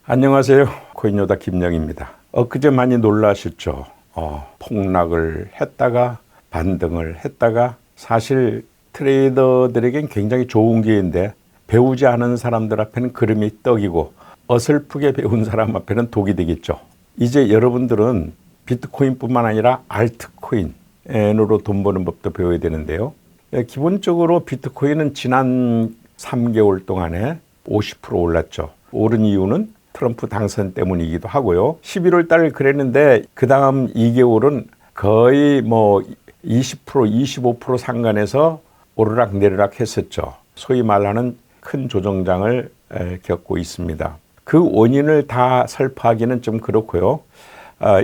안녕하세요. 코인요다 김영입니다. 엊그제 많이 놀라셨죠? 폭락을 했다가 반등을 했다가 사실 트레이더들에겐 굉장히 좋은 기회인데 배우지 않은 사람들 앞에는 그름이 떡이고 어설프게 배운 사람 앞에는 독이 되겠죠. 이제 여러분들은 비트코인뿐만 아니라 알트코인으로 돈 버는 법도 배워야 되는데요. 기본적으로 비트코인은 지난 3개월 동안에 50% 올랐죠. 오른 이유는 트럼프 당선 때문이기도 하고요. 11월 달 그랬는데 그 다음 2개월은 거의 20%, 25% 상간에서 오르락 내리락 했었죠. 소위 말하는 큰 조정장을 겪고 있습니다. 그 원인을 다 설파하기는 좀 그렇고요.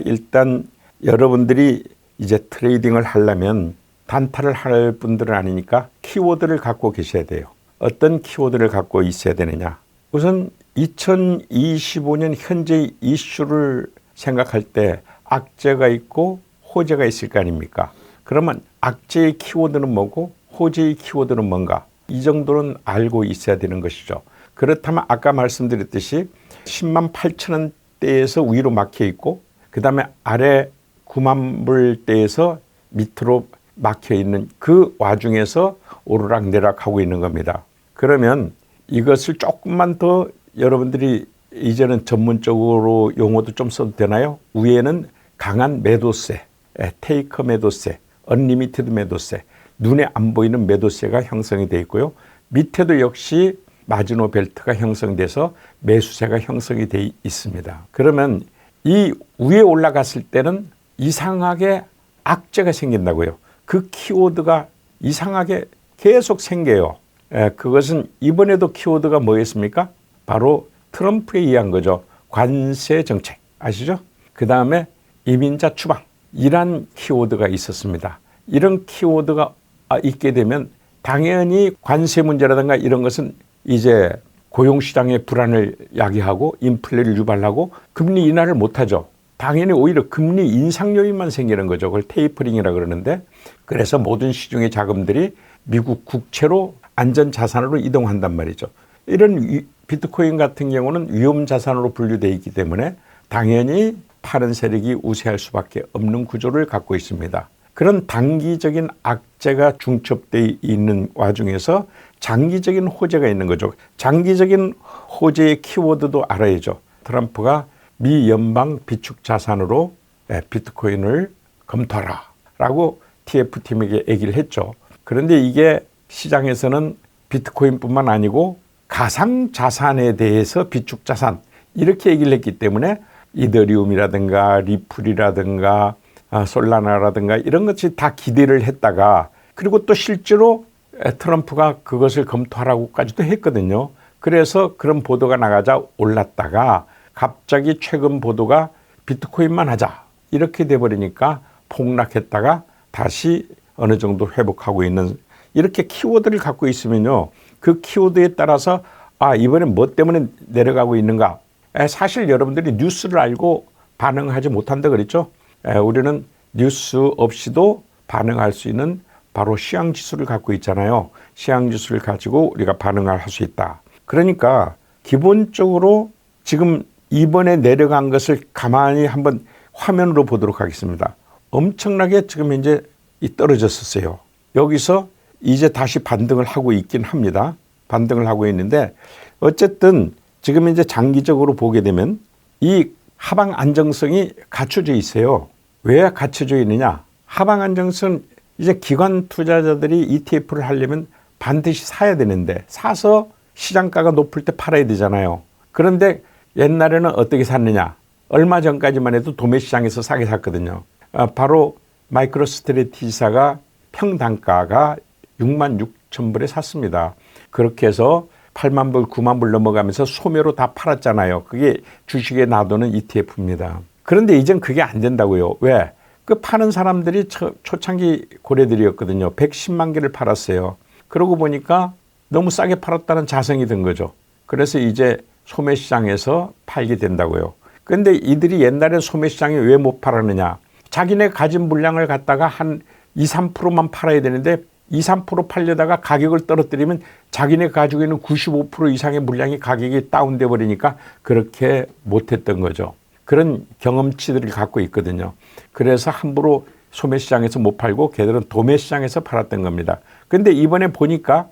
일단 여러분들이 이제 트레이딩을 하려면 단타를 할 분들은 아니니까 키워드를 갖고 계셔야 돼요. 어떤 키워드를 갖고 있어야 되느냐. 우선 2025년 현재 이슈를 생각할 때 악재가 있고 호재가 있을 거 아닙니까? 그러면 악재의 키워드는 뭐고 호재의 키워드는 뭔가? 이 정도는 알고 있어야 되는 것이죠. 그렇다면 아까 말씀드렸듯이 10만 8천 원대에서 위로 막혀 있고 그 다음에 아래 9만 불대에서 밑으로 막혀 있는 그 와중에서 오르락 내리락 하고 있는 겁니다. 그러면 이것을 조금만 더 여러분들이 이제는 전문적으로 용어도 좀 써도 되나요? 위에는 강한 매도세, 테이커 매도세, 언리미티드 매도세, 눈에 안 보이는 매도세가 형성이 되어 있고요. 밑에도 역시 마지노 벨트가 형성돼서 매수세가 형성이 되어 있습니다. 그러면 이 위에 올라갔을 때는 이상하게 악재가 생긴다고요. 그 키워드가 이상하게 계속 생겨요. 그것은 이번에도 키워드가 뭐였습니까? 바로 트럼프에 의한 거죠. 관세 정책 아시죠? 그 다음에 이민자 추방 이란 키워드가 있었습니다. 이런 키워드가 있게 되면 당연히 관세 문제라든가 이런 것은 이제 고용시장의 불안을 야기하고 인플레를 유발하고 금리 인하를 못하죠. 당연히 오히려 금리 인상 요인만 생기는 거죠. 그걸 테이퍼링이라 그러는데 그래서 모든 시중의 자금들이 미국 국채로 안전자산으로 이동한단 말이죠. 이런 비트코인 같은 경우는 위험자산으로 분류되어 있기 때문에 당연히 파는 세력이 우세할 수밖에 없는 구조를 갖고 있습니다. 그런 단기적인 악재가 중첩되어 있는 와중에서 장기적인 호재가 있는 거죠. 장기적인 호재의 키워드도 알아야죠. 트럼프가 미 연방 비축 자산으로 비트코인을 검토하라 라고 TF팀에게 얘기를 했죠. 그런데 이게 시장에서는 비트코인뿐만 아니고 가상자산에 대해서 비축자산 이렇게 얘기를 했기 때문에 이더리움이라든가 리플이라든가 솔라나라든가 이런 것이 다 기대를 했다가 그리고 또 실제로 트럼프가 그것을 검토하라고까지도 했거든요. 그래서 그런 보도가 나가자 올랐다가 갑자기 최근 보도가 비트코인만 하자 이렇게 돼버리니까 폭락했다가 다시 어느 정도 회복하고 있는 이렇게 키워드를 갖고 있으면요. 그 키워드에 따라서 이번엔 뭐 때문에 내려가고 있는가. 사실 여러분들이 뉴스를 알고 반응하지 못한다 그랬죠. 우리는 뉴스 없이도 반응할 수 있는 바로 시황지수를 갖고 있잖아요. 시황지수를 가지고 우리가 반응을 할 수 있다. 그러니까 기본적으로 지금 이번에 내려간 것을 가만히 한번 화면으로 보도록 하겠습니다. 엄청나게 지금 이제 떨어졌었어요. 여기서 이제 다시 반등을 하고 있긴 합니다. 반등을 하고 있는데 어쨌든 지금 이제 장기적으로 보게 되면 이 하방 안정성이 갖춰져 있어요. 왜 갖춰져 있느냐? 하방 안정성 이제 기관 투자자들이 ETF를 하려면 반드시 사야 되는데 사서 시장가가 높을 때 팔아야 되잖아요. 그런데 옛날에는 어떻게 샀느냐? 얼마 전까지만 해도 도매시장에서 싸게 샀거든요. 바로 마이크로 스트래티지사가 평단가가 6만 6천 불에 샀습니다. 그렇게 해서 8만 불, 9만 불 넘어가면서 소매로 다 팔았잖아요. 그게 주식에 놔두는 ETF입니다. 그런데 이젠 그게 안 된다고요. 왜? 그 파는 사람들이 초창기 고래들이었거든요. 110만 개를 팔았어요. 그러고 보니까 너무 싸게 팔았다는 자성이 든 거죠. 그래서 이제 소매시장에서 팔게 된다고요. 그런데 이들이 옛날에 소매시장에 왜 못 팔았느냐? 자기네 가진 물량을 갖다가 한 2, 3%만 팔아야 되는데 2, 3% 팔려다가 가격을 떨어뜨리면 자기네 가지고 있는 95% 이상의 물량이 가격이 다운돼 버리니까 그렇게 못했던 거죠. 그런 경험치들을 갖고 있거든요. 그래서 함부로 소매시장에서 못 팔고 걔들은 도매시장에서 팔았던 겁니다. 근데 이번에 보니까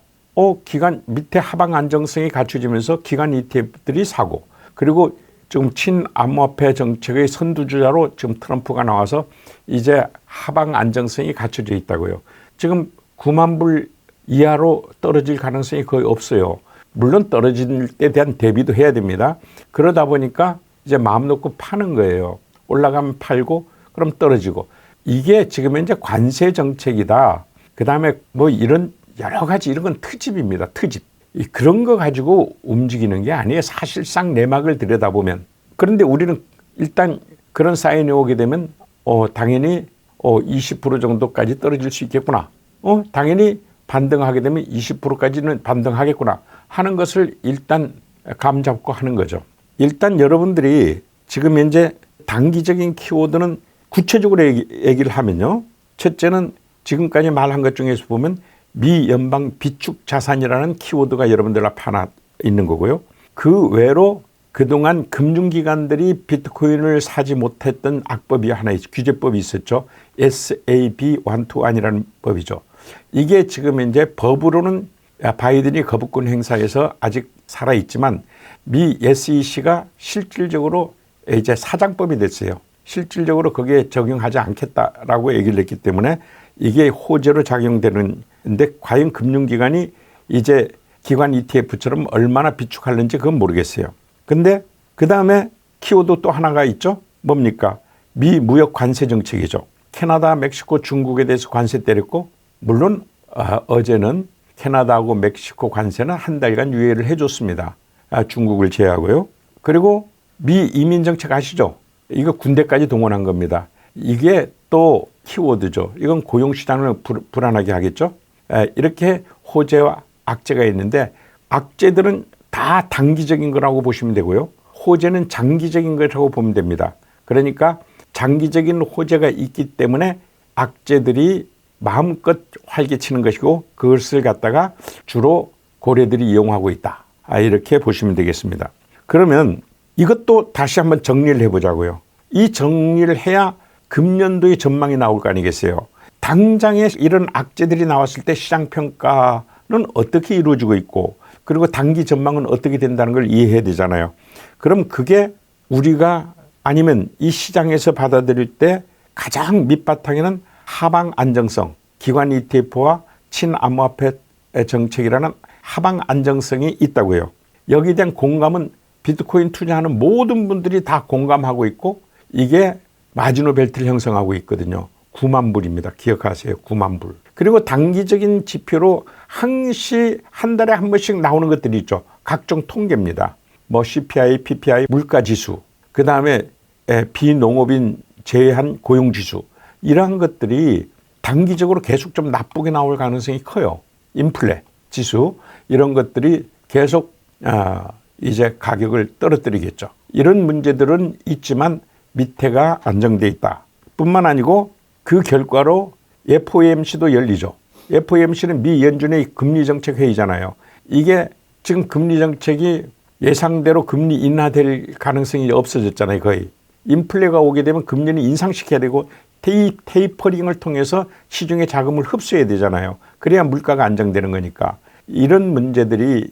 기관 밑에 하방 안정성이 갖춰지면서 기관 ETF들이 사고, 그리고 지금 친암호화폐 정책의 선두주자로 지금 트럼프가 나와서 이제 하방 안정성이 갖춰져 있다고요. 지금 9만 불 이하로 떨어질 가능성이 거의 없어요. 물론 떨어질 때 대한 대비도 해야 됩니다. 그러다 보니까 이제 마음 놓고 파는 거예요. 올라가면 팔고 그럼 떨어지고. 이게 지금 현재 관세 정책이다. 그다음에 뭐 이런 여러 가지 이런 건 트집입니다. 트집. 그런 거 가지고 움직이는 게 아니에요. 사실상 내막을 들여다보면. 그런데 우리는 일단 그런 사인이 오게 되면 당연히 20% 정도까지 떨어질 수 있겠구나. 당연히 반등하게 되면 20%까지는 반등하겠구나 하는 것을 일단 감 잡고 하는 거죠. 일단 여러분들이 지금 현재 단기적인 키워드는 구체적으로 얘기를 하면요. 첫째는 지금까지 말한 것 중에서 보면 미연방 비축 자산이라는 키워드가 여러분들 앞에 하나 있는 거고요. 그 외로 그동안 금융기관들이 비트코인을 사지 못했던 악법이 하나 규제법이 있었죠. SAB121이라는 법이죠. 이게 지금 이제 법으로는 바이든이 거부권 행사해서 아직 살아있지만 미 SEC가 실질적으로 이제 사장법이 됐어요. 실질적으로 거기에 적용하지 않겠다라고 얘기를 했기 때문에 이게 호재로 작용되는데 과연 금융기관이 이제 기관 ETF처럼 얼마나 비축하는지 그건 모르겠어요. 근데 그 다음에 키워드 또 하나가 있죠. 뭡니까? 미 무역 관세 정책이죠. 캐나다, 멕시코, 중국에 대해서 관세 때렸고, 물론 어제는 캐나다하고 멕시코 관세는 한 달간 유예를 해줬습니다. 중국을 제외하고요. 그리고 미 이민 정책 아시죠? 이거 군대까지 동원한 겁니다. 이게 또 키워드죠. 이건 고용시장을 불안하게 하겠죠. 이렇게 호재와 악재가 있는데 악재들은 다 단기적인 거라고 보시면 되고요. 호재는 장기적인 거라고 보면 됩니다. 그러니까 장기적인 호재가 있기 때문에 악재들이 마음껏 활개치는 것이고 그것을 갖다가 주로 고래들이 이용하고 있다. 이렇게 보시면 되겠습니다. 그러면 이것도 다시 한번 정리를 해보자고요. 이 정리를 해야 금년도의 전망이 나올 거 아니겠어요. 당장에 이런 악재들이 나왔을 때 시장평가는 어떻게 이루어지고 있고 그리고 단기 전망은 어떻게 된다는 걸 이해해야 되잖아요. 그럼 그게 우리가 아니면 이 시장에서 받아들일 때 가장 밑바탕에는 하방 안정성, 기관 ETF와 친암호화폐 정책이라는 하방 안정성이 있다고요. 여기에 대한 공감은 비트코인 투자하는 모든 분들이 다 공감하고 있고 이게 마지노 벨트를 형성하고 있거든요. 9만 불입니다. 기억하세요. 9만 불. 그리고 단기적인 지표로 항시 한 달에 한 번씩 나오는 것들이 있죠. 각종 통계입니다. 뭐 CPI, PPI, 물가지수, 그 다음에 비농업인 제외한 고용지수 이러한 것들이 단기적으로 계속 좀 나쁘게 나올 가능성이 커요. 인플레 지수 이런 것들이 계속 이제 가격을 떨어뜨리겠죠. 이런 문제들은 있지만 밑에가 안정돼 있다. 뿐만 아니고 그 결과로 FOMC도 열리죠. FOMC는 미 연준의 금리정책 회의잖아요. 이게 지금 금리정책이 예상대로 금리 인하될 가능성이 없어졌잖아요. 거의. 인플레가 오게 되면 금리는 인상시켜야 되고 테이퍼링을 통해서 시중의 자금을 흡수해야 되잖아요. 그래야 물가가 안정되는 거니까. 이런 문제들이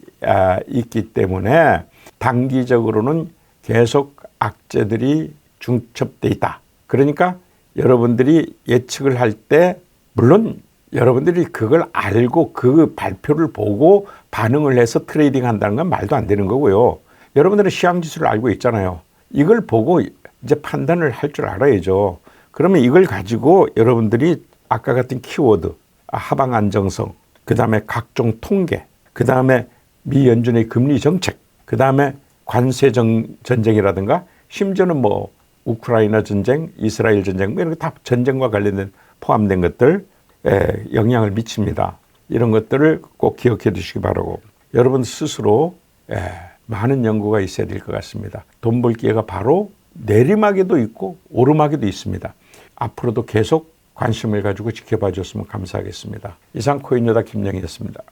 있기 때문에 단기적으로는 계속 악재들이 중첩돼 있다. 그러니까 여러분들이 예측을 할 때 물론 여러분들이 그걸 알고 그 발표를 보고 반응을 해서 트레이딩 한다는 건 말도 안 되는 거고요. 여러분들은 시황지수를 알고 있잖아요. 이걸 보고 이제 판단을 할 줄 알아야죠. 그러면 이걸 가지고 여러분들이 아까 같은 키워드, 하방 안정성, 그 다음에 각종 통계, 그 다음에 미 연준의 금리 정책, 그 다음에 관세 전쟁이라든가 심지어는 뭐 우크라이나 전쟁, 이스라엘 전쟁 이런 거 다 전쟁과 관련된 포함된 것들 영향을 미칩니다. 이런 것들을 꼭 기억해 두시기 바라고 여러분 스스로 많은 연구가 있어야 될 것 같습니다. 돈 벌 기회가 바로 내리막에도 있고 오르막에도 있습니다. 앞으로도 계속 관심을 가지고 지켜봐 줬으면 감사하겠습니다. 이상 코인여다 김영희였습니다.